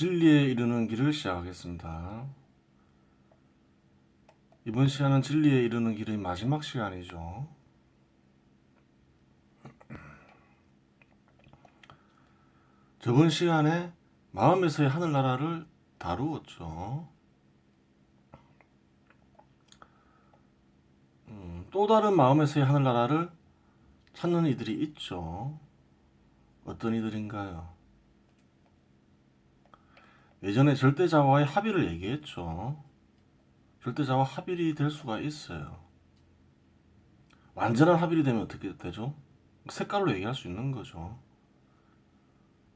진리에 이르는 길을 시작하겠습니다. 이번 시간은 진리에 이르는 길의 마지막 시간이죠. 저번 시간에 마음에서의 하늘나라를 다루었죠. 또 다른 마음에서의 하늘나라를 찾는 이들이 있죠. 어떤 이들인가요? 예전에 절대자와의 합의를 얘기했죠. 절대자와 합일이 될 수가 있어요. 완전한 합일이 되면 어떻게 되죠? 색깔로 얘기할 수 있는 거죠.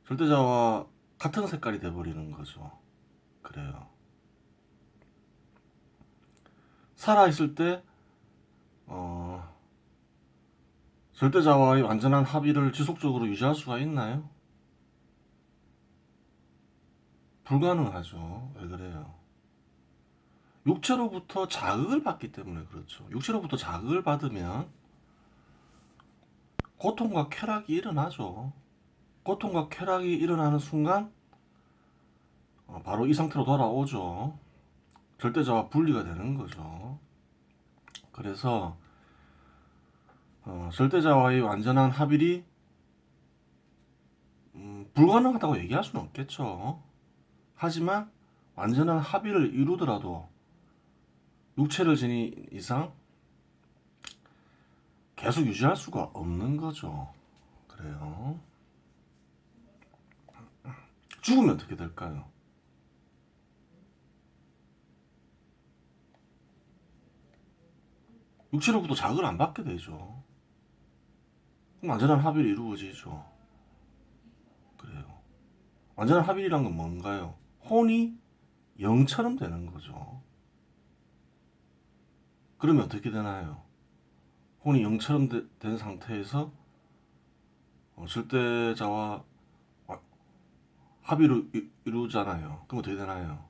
절대자와 같은 색깔이 돼버리는 거죠. 그래요. 살아있을 때 절대자와의 완전한 합의를 지속적으로 유지할 수가 있나요? 불가능하죠. 왜 그래요? 육체로부터 자극을 받기 때문에 그렇죠. 육체로부터 자극을 받으면 고통과 쾌락이 일어나죠. 고통과 쾌락이 일어나는 순간 바로 이 상태로 돌아오죠. 절대자와 분리가 되는 거죠. 그래서 절대자와의 완전한 합일이 불가능하다고 얘기할 수는 없겠죠. 하지만 완전한 합의를 이루더라도 육체를 지닌 이상 계속 유지할 수가 없는 거죠. 그래요. 죽으면 어떻게 될까요? 육체로부터 자극을 안 받게 되죠. 그럼 완전한 합의를 이루어지죠. 그래요. 완전한 합의란 건 뭔가요? 혼이 영처럼 되는 거죠. 그러면 어떻게 되나요? 혼이 영처럼 된 상태에서 절대자와 합의를 이루잖아요. 그럼 어떻게 되나요?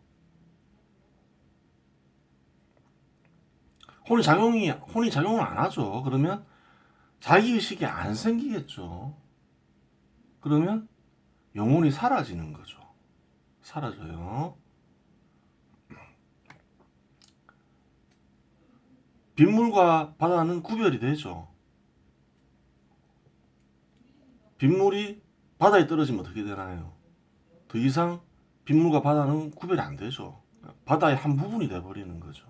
혼이 작용을 안 하죠. 그러면 자기의식이 안 생기겠죠. 그러면 영혼이 사라지는 거죠. 사라져요. 빗물과 바다는 구별이 되죠. 빗물이 바다에 떨어지면 어떻게 되나요? 더 이상 빗물과 바다는 구별이 안 되죠. 바다의 한 부분이 돼버리는 거죠.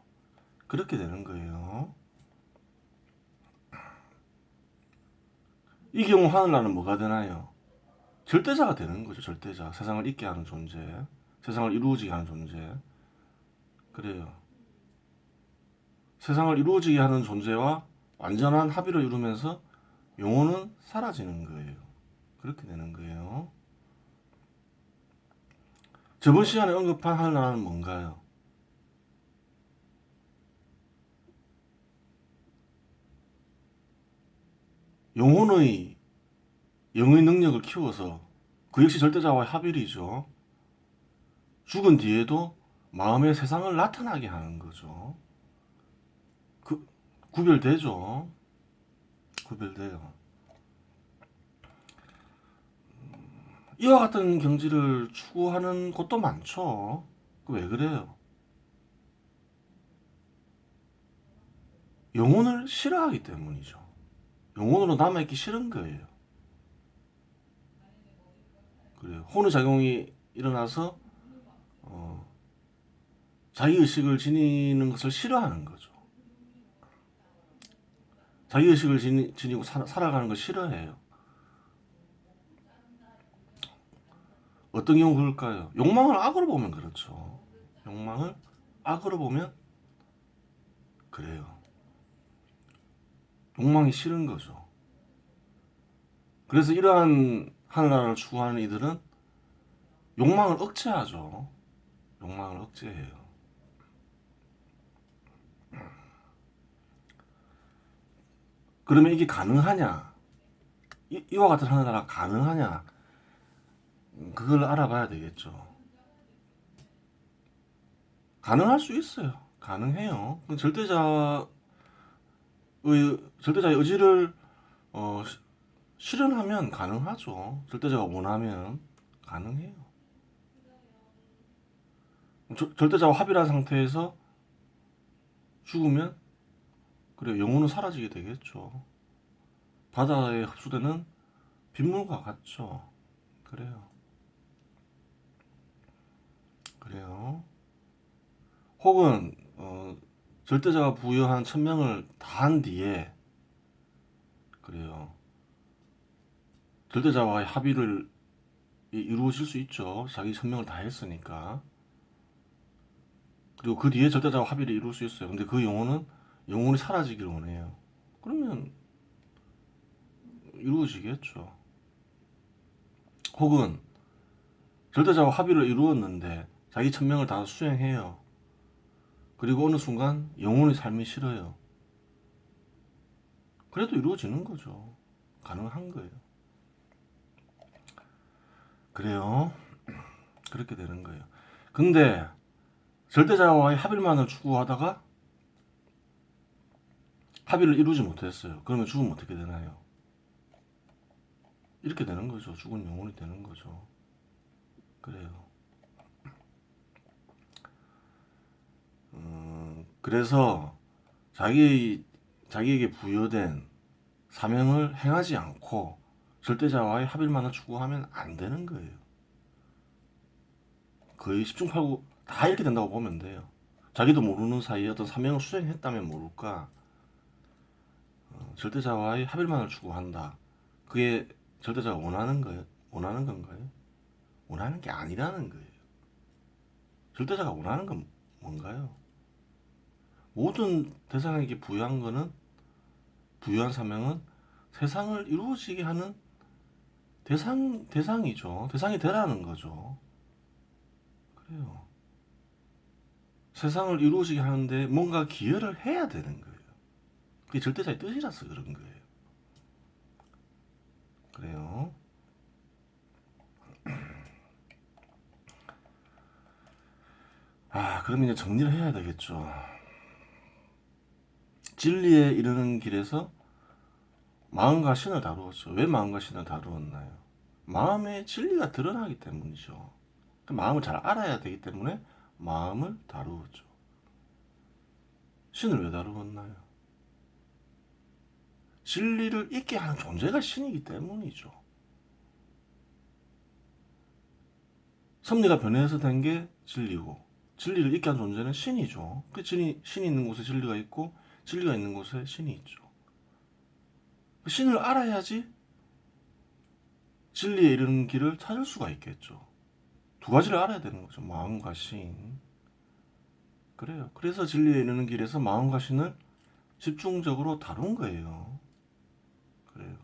그렇게 되는 거예요. 이 경우 하늘나라는 뭐가 되나요? 절대자가 되는 거죠. 절대자. 세상을 있게 하는 존재. 세상을 이루어지게 하는 존재. 그래요. 세상을 이루어지게 하는 존재와 완전한 합의를 이루면서 영혼은 사라지는 거예요. 그렇게 되는 거예요. 저번 시간에 언급한 하늘나라는 뭔가요? 영의 능력을 키워서 그 역시 절대자와의 합일이죠. 죽은 뒤에도 마음의 세상을 나타나게 하는 거죠. 구별되죠. 구별돼요. 이와 같은 경지를 추구하는 곳도 많죠. 왜 그래요? 영혼을 싫어하기 때문이죠. 영혼으로 남아있기 싫은 거예요. 그래요. 혼의 작용이 일어나서 자기의식을 지니는 것을 싫어하는 거죠. 자기의식을 지니고 살아가는 걸 싫어해요. 어떤 경우 그럴까요? 욕망을 악으로 보면 그렇죠. 욕망을 악으로 보면 그래요. 욕망이 싫은 거죠. 그래서 이러한 하늘나라를 추구하는 이들은 욕망을 억제하죠. 욕망을 억제해요. 그러면 이게 가능하냐? 이와 같은 하늘나라 가능하냐? 그걸 알아봐야 되겠죠. 가능할 수 있어요. 가능해요. 절대자의 의지를 실현하면 가능하죠. 절대자가 원하면 가능해요. 절대자와 합의한 상태에서 죽으면 그래 영혼은 사라지게 되겠죠. 바다에 흡수되는 빗물과 같죠. 그래요. 그래요. 혹은 절대자가 부여한 천명을 다 한 뒤에 그래요. 절대자와의 합의를 이루어질 수 있죠. 자기 천명을 다 했으니까. 그리고 그 뒤에 절대자와 합의를 이룰 수 있어요. 근데 그 영혼은 영혼이 사라지기를 원해요. 그러면 이루어지겠죠. 혹은 절대자와 합의를 이루었는데 자기 천명을 다 수행해요. 그리고 어느 순간 영혼의 삶이 싫어요. 그래도 이루어지는 거죠. 가능한 거예요. 그래요. 그렇게 되는 거예요. 근데 절대자와의 합의만을 추구하다가 합의를 이루지 못했어요. 그러면 죽으면 어떻게 되나요? 이렇게 되는 거죠. 죽은 영혼이 되는 거죠. 그래요. 그래서 자기에게 부여된 사명을 행하지 않고 절대자와의 합의만을 추구하면 안 되는 거예요. 거의 10중 8구 다 이렇게 된다고 보면 돼요. 자기도 모르는 사이에 어떤 사명을 수행했다면 모를까 절대자와의 합의만을 추구한다. 그게 절대자가 원하는 거예요? 원하는 건가요? 원하는 게 아니라는 거예요. 절대자가 원하는 건 뭔가요? 모든 대상에게 부여한 사명은 세상을 이루어지게 하는 대상이죠. 대상이 되라는 거죠. 그래요. 세상을 이루어지게 하는데 뭔가 기여를 해야 되는 거예요. 그게 절대자의 뜻이라서 그런 거예요. 그래요. 그럼 이제 정리를 해야 되겠죠. 진리에 이르는 길에서 마음과 신을 다루었죠. 왜 마음과 신을 다루었나요? 마음에 진리가 드러나기 때문이죠. 마음을 잘 알아야 되기 때문에 마음을 다루었죠. 신을 왜 다루었나요? 진리를 있게 하는 존재가 신이기 때문이죠. 섭리가 변해서 된 게 진리고 진리를 있게 한 존재는 신이죠. 신이 있는 곳에 진리가 있고 진리가 있는 곳에 신이 있죠. 신을 알아야지 진리에 이르는 길을 찾을 수가 있겠죠. 두 가지를 알아야 되는 거죠. 마음과 신. 그래요. 그래서 진리에 이르는 길에서 마음과 신을 집중적으로 다룬 거예요. 그래요.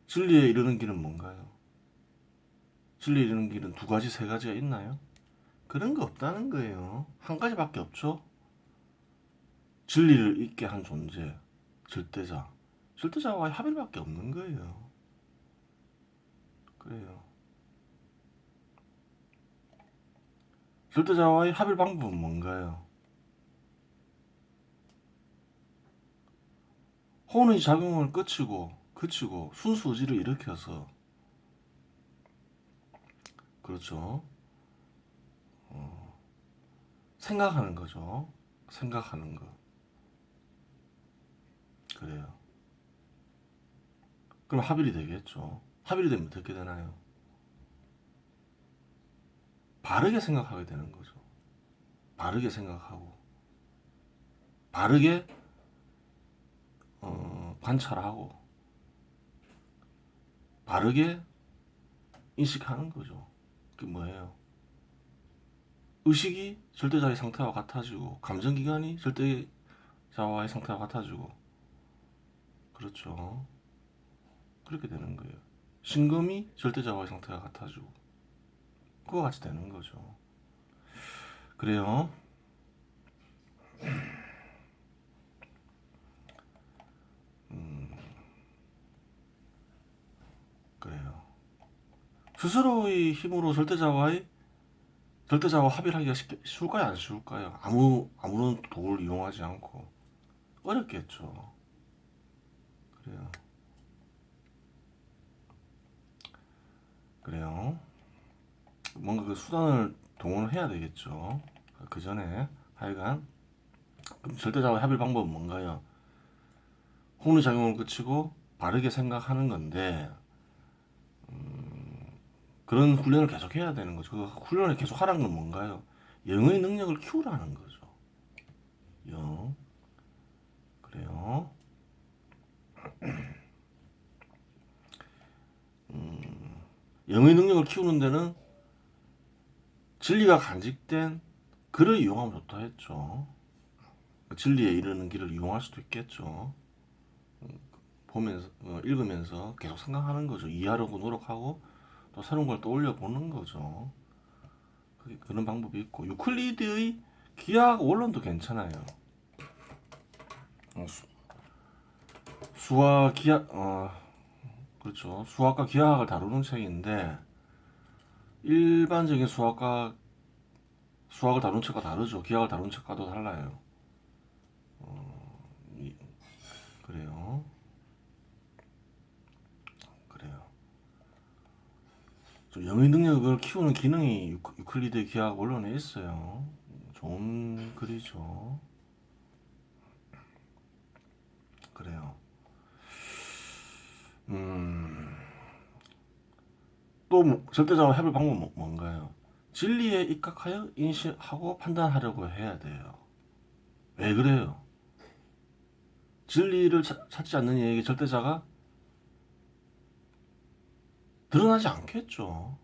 진리에 이르는 길은 뭔가요? 진리에 이르는 길은 두 가지, 세 가지가 있나요? 그런 거 없다는 거예요. 한 가지밖에 없죠. 진리를 있게 한 존재, 절대자. 절대자와의 합일밖에 없는 거예요. 그래요. 절대자와의 합일 방법은 뭔가요? 혼의 작용을 그치고 순수 의지를 일으켜서 그렇죠. 생각하는 거죠. 생각하는 거. 그래요. 그럼 합일이 되겠죠. 합일이 되면 어떻게 되나요? 바르게 생각하게 되는 거죠. 바르게 생각하고 바르게 관찰하고 바르게 인식하는 거죠. 그게 뭐예요? 의식이 절대자의 상태와 같아지고 감정기관이 절대자와의 상태와 같아지고 그렇죠. 그렇게 되는 거예요. 신금이 절대자와의 상태가 같아지고 그와 같이 되는 거죠. 그래요. 그래요. 스스로의 힘으로 절대자와 합의를 하기가 쉬울까요? 안 쉬울까요? 아무런 도구를 이용하지 않고 어렵겠죠. 그래요. 그래요. 뭔가 그 수단을 동원을 해야 되겠죠. 그 전에 하여간 그럼 절대자와 합의 방법은 뭔가요? 홍리작용을 그치고 바르게 생각하는 건데 그런 훈련을 계속 해야 되는 거죠. 그 훈련을 계속 하라는 건 뭔가요? 영의 능력을 키우라는 거죠. 영. 그래요. 영의 능력을 키우는 데는 진리가 간직된 글을 이용하면 좋다 했죠. 진리에 이르는 길을 이용할 수도 있겠죠. 보면서 읽으면서 계속 생각하는 거죠. 이해하려고 노력하고 또 새로운 걸 떠올려 보는 거죠. 그런 방법이 있고 유클리드의 기하학 원론도 괜찮아요. 수학 기하 그렇죠. 수학과 기하학을 다루는 책인데 일반적인 수학을 다루는 책과 다르죠. 기하학을 다루는 책과도 달라요. 그래요. 그래요. 좀 영의 능력을 키우는 기능이 유클리드 기하학 원론에 있어요. 좋은 글이죠. 그래요. 또 절대자와 해볼 방법은 뭔가요? 진리에 입각하여 인식하고 판단하려고 해야 돼요. 왜 그래요? 진리를 찾지 않는 이에게 절대자가 드러나지 않겠죠.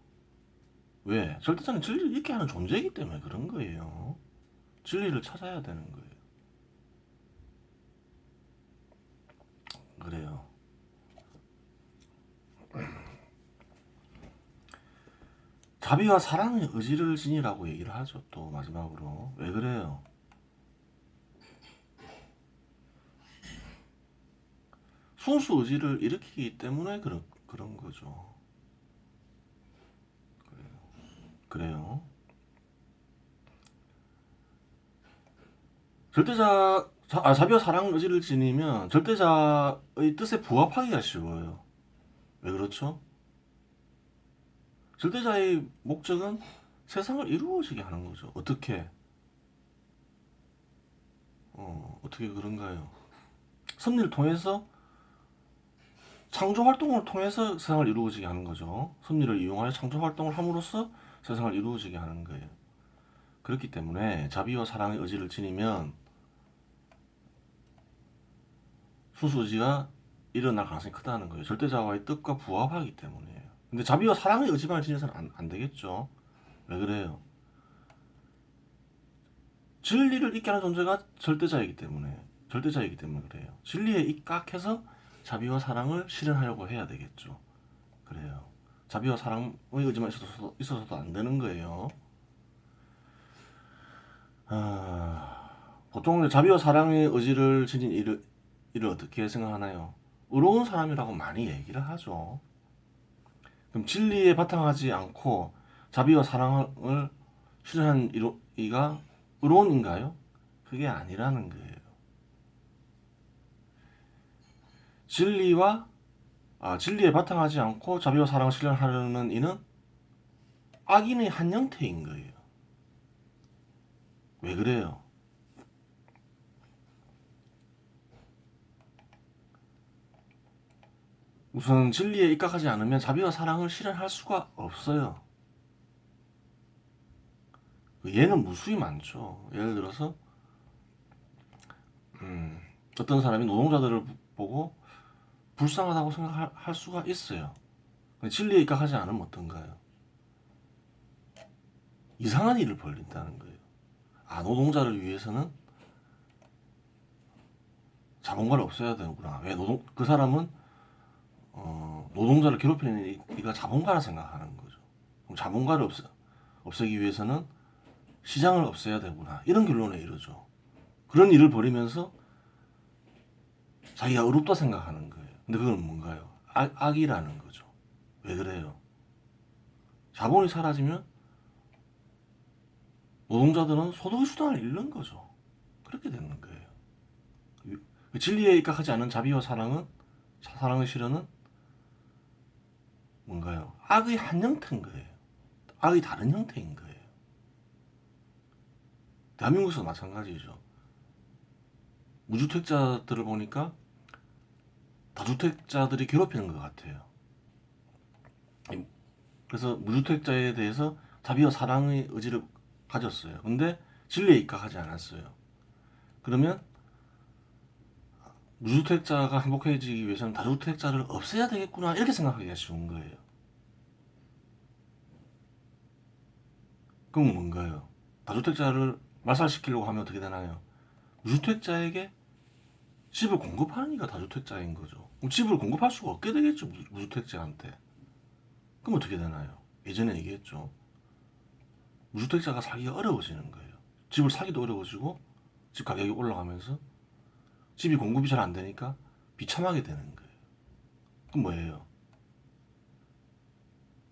왜? 절대자는 진리를 잊게 하는 존재이기 때문에 그런 거예요. 진리를 찾아야 되는 거예요. 그래요. 자비와 사랑의 의지를 지니라고 얘기를 하죠. 또 마지막으로. 왜 그래요? 순수 의지를 일으키기 때문에 그런 거죠. 그래요. 자비와 사랑 의지를 지니면 절대자의 뜻에 부합하기가 쉬워요. 왜 그렇죠? 절대자의 목적은 세상을 이루어지게 하는 거죠. 어떻게? 어떻게 그런가요? 섭리를 통해서 창조 활동을 통해서 세상을 이루어지게 하는 거죠. 섭리를 이용하여 창조 활동을 함으로써 세상을 이루어지게 하는 거예요. 그렇기 때문에 자비와 사랑의 의지를 지니면 순수 의지가 일어날 가능성이 크다는 거예요. 절대자와의 뜻과 부합하기 때문이에요. 근데 자비와 사랑의 의지만 지녀서는 안 되겠죠. 왜 그래요? 진리를 잊게 하는 존재가 절대자이기 때문에 그래요. 진리에 입각해서 자비와 사랑을 실현하려고 해야 되겠죠. 그래요. 자비와 사랑의 의지만 있어서도 안 되는 거예요. 보통 자비와 사랑의 의지를 지닌 일을 어떻게 생각하나요? 의로운 사람이라고 많이 얘기를 하죠. 그럼 진리에 바탕하지 않고 자비와 사랑을 실현한 이가 의로운인가요? 그게 아니라는 거예요. 진리에 바탕하지 않고 자비와 사랑을 실현하려는 이는 악인의 한 형태인 거예요. 왜 그래요? 우선 진리에 입각하지 않으면 자비와 사랑을 실현할 수가 없어요. 예는 무수히 많죠. 예를 들어서 어떤 사람이 노동자들을 보고 불쌍하다고 생각할 수가 있어요. 진리에 입각하지 않으면 어떤가요? 이상한 일을 벌린다는 거예요. 노동자를 위해서는 자본가를 없애야 되는구나. 왜 그 사람은 노동자를 괴롭히는 이가 자본가라 생각하는 거죠. 그럼 자본가를 없애기 위해서는 시장을 없애야 되구나. 이런 결론에 이르죠. 그런 일을 벌이면서 자기가 의롭다 생각하는 거예요. 근데 그건 뭔가요? 악이라는 거죠. 왜 그래요? 자본이 사라지면 노동자들은 소득의 수단을 잃는 거죠. 그렇게 되는 거예요. 진리에 입각하지 않은 자비와 사랑의 실현은 뭔가요? 악의 한 형태인 거예요. 악의 다른 형태인 거예요. 대한민국에서도 마찬가지죠. 무주택자들을 보니까 다주택자들이 괴롭히는 것 같아요. 그래서 무주택자에 대해서 자비와 사랑의 의지를 가졌어요. 근데 진리에 입각하지 않았어요. 그러면 무주택자가 행복해지기 위해서는 다주택자를 없애야 되겠구나 이렇게 생각하기가 쉬운 거예요. 그럼 뭔가요? 다주택자를 말살시키려고 하면 어떻게 되나요? 무주택자에게 집을 공급하는 이가 다주택자인 거죠. 그럼 집을 공급할 수가 없게 되겠죠, 무주택자한테. 그럼 어떻게 되나요? 예전에 얘기했죠. 무주택자가 살기가 어려워지는 거예요. 집을 사기도 어려워지고 집 가격이 올라가면서 집이 공급이 잘 안 되니까 비참하게 되는 거예요. 그럼 뭐예요?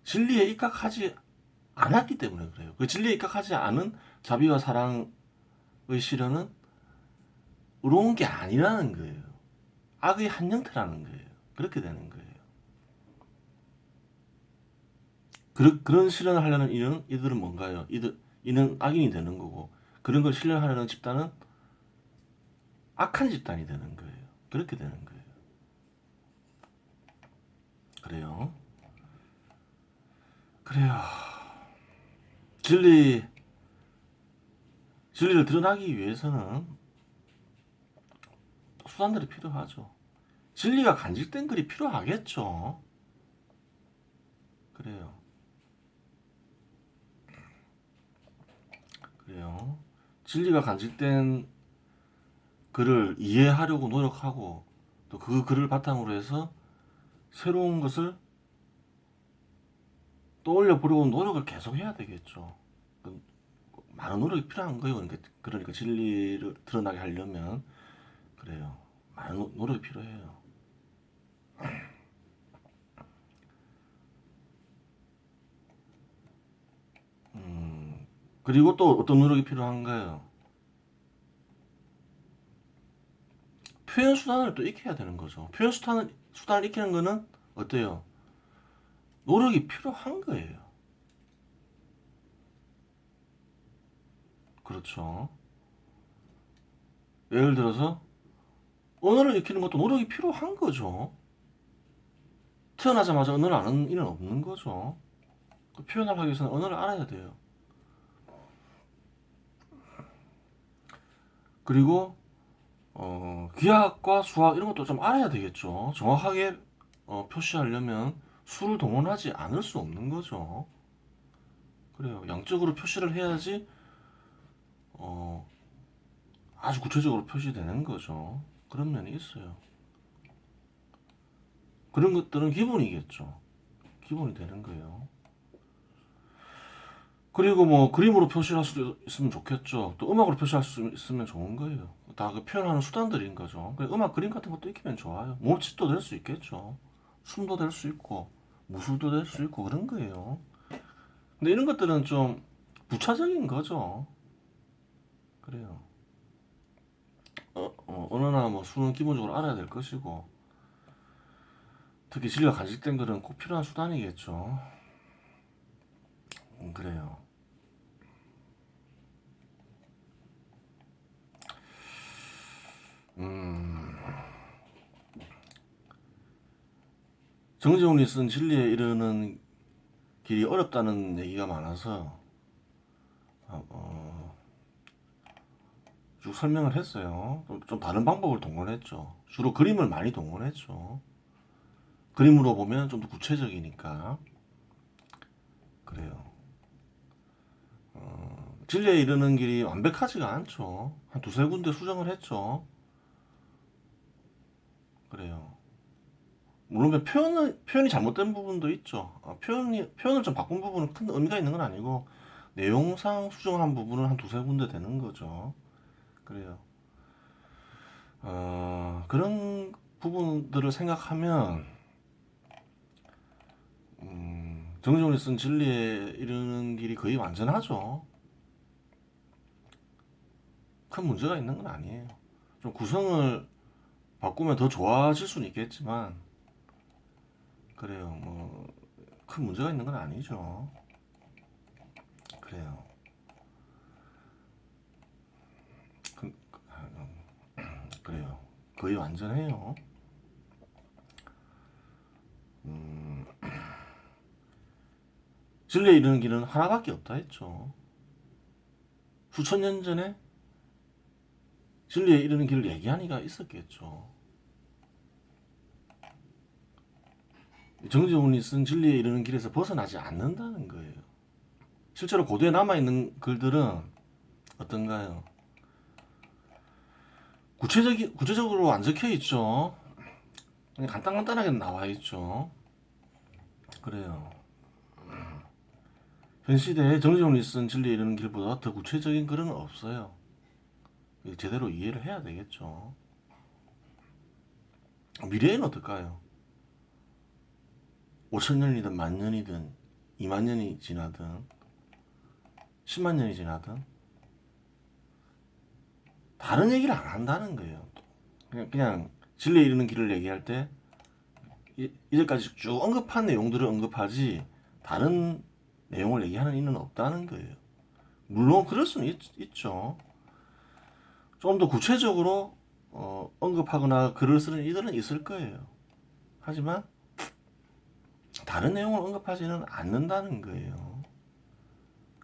진리에 입각하지 않았기 때문에 그래요. 그 진리에 입각하지 않은 자비와 사랑의 실현은 의로운 게 아니라는 거예요. 악의 한 형태라는 거예요. 그렇게 되는 거예요. 그런 실현을 하려는 이들은 뭔가요? 이는 악인이 되는 거고, 그런 걸 실현하려는 집단은 악한 집단이 되는 거예요. 그렇게 되는 거예요. 그래요. 그래요. 진리를 드러나기 위해서는 수단들이 필요하죠. 진리가 간직된 글이 필요하겠죠. 그래요. 그래요. 진리가 간직된 글을 이해하려고 노력하고 또 그 글을 바탕으로 해서 새로운 것을 떠올려 보려고 노력을 계속 해야 되겠죠. 많은 노력이 필요한 거예요. 그러니까 진리를 드러나게 하려면 그래요. 많은 노력이 필요해요. 그리고 또 어떤 노력이 필요한가요? 표현 수단을 또 익혀야 되는 거죠. 표현 수단을 익히는 거는 어때요? 노력이 필요한 거예요. 그렇죠. 예를 들어서 언어를 익히는 것도 노력이 필요한 거죠. 태어나자마자 언어를 아는 일은 없는 거죠. 그 표현을 하기 위해서는 언어를 알아야 돼요. 그리고 기하학과 수학 이런 것도 좀 알아야 되겠죠. 정확하게 표시하려면 수를 동원하지 않을 수 없는 거죠. 그래요. 양적으로 표시를 해야지 아주 구체적으로 표시되는 거죠. 그런 면이 있어요. 그런 것들은 기본이겠죠. 기본이 되는 거예요. 그리고 뭐 그림으로 표시할 수 있으면 좋겠죠. 또 음악으로 표시할 수 있으면 좋은 거예요. 다 그 표현하는 수단들인 거죠. 음악, 그림 같은 것도 익히면 좋아요. 몸짓도 될 수 있겠죠. 춤도 될 수 있고 무술도 될 수 있고 그런 거예요. 근데 이런 것들은 좀 부차적인 거죠. 그래요. 언어나 뭐 수는 기본적으로 알아야 될 것이고 특히 진리가 간직된 글은 꼭 필요한 수단이겠죠. 그래요. 정재훈이 쓴 진리에 이르는 길이 어렵다는 얘기가 많아서 쭉 설명을 했어요. 좀 다른 방법을 동원했죠. 주로 그림을 많이 동원했죠. 그림으로 보면 좀 더 구체적이니까. 그래요. 진리에 이르는 길이 완벽하지가 않죠. 한 두세 군데 수정을 했죠. 그래요. 물론 표현이 잘못된 부분도 있죠. 표현을 좀 바꾼 부분은 큰 의미가 있는 건 아니고, 내용상 수정한 부분은 한 두세 군데 되는 거죠. 그래요. 그런 부분들을 생각하면, 정정이 쓴 진리에 이르는 길이 거의 완전하죠. 큰 문제가 있는 건 아니에요. 좀 구성을 바꾸면 더 좋아질 수는 있겠지만, 그래요. 뭐, 큰 문제가 있는 건 아니죠. 그래요. 그래요. 거의 완전해요. 진리에 이르는 길은 하나밖에 없다 했죠. 수천 년 전에 진리에 이르는 길을 얘기한 이가 있었겠죠. 정재훈이 쓴 진리에 이르는 길에서 벗어나지 않는다는 거예요. 실제로 고대에 남아있는 글들은 어떤가요? 구체적으로 안 적혀 있죠. 그냥 간단하게 나와 있죠. 그래요. 현 시대에 정재훈이 쓴 진리에 이르는 길보다 더 구체적인 글은 없어요. 제대로 이해를 해야 되겠죠. 미래에는 어떨까요? 5천 년이든 만 년이든 2만 년이 지나든 10만 년이 지나든 다른 얘기를 안 한다는 거예요. 그냥 진리에 이르는 길을 얘기할 때 이제까지 쭉 언급한 내용들을 언급하지 다른 내용을 얘기하는 이는 없다는 거예요. 물론 그럴 수는 있죠. 좀 더 구체적으로 언급하거나 글을 쓰는 이들은 있을 거예요. 하지만 다른 내용을 언급하지는 않는다는 거예요.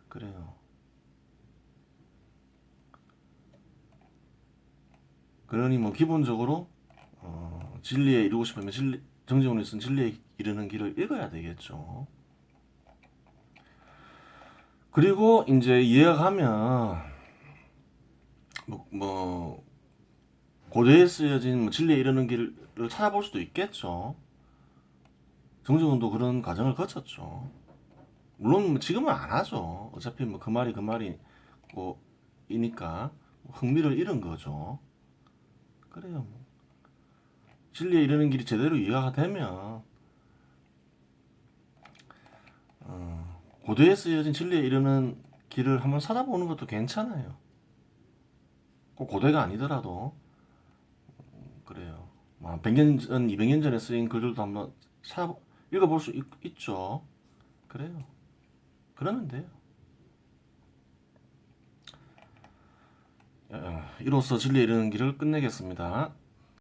그래요. 그러니 뭐 기본적으로 진리에 이루고 싶으면 정재훈이 쓴 진리에 이르는 길을 읽어야 되겠죠. 그리고 이제 이해가 가면 뭐 고대에 쓰여진 뭐 진리에 이르는 길을 찾아볼 수도 있겠죠. 정재훈도 그런 과정을 거쳤죠. 물론 뭐 지금은 안 하죠. 어차피 뭐 그 말이 그 말이고 이니까 흥미를 잃은 거죠. 그래요. 뭐. 진리에 이르는 길이 제대로 이해가 되면 고대에 쓰여진 진리에 이르는 길을 한번 찾아보는 것도 괜찮아요. 꼭 고대가 아니더라도 그래요. 뭐 100년 전, 200년 전에 쓰인 글들도 한번 찾아 읽어볼 수 있죠. 그래요. 그러면 돼요. 이로써 진리에 이르는 길을 끝내겠습니다.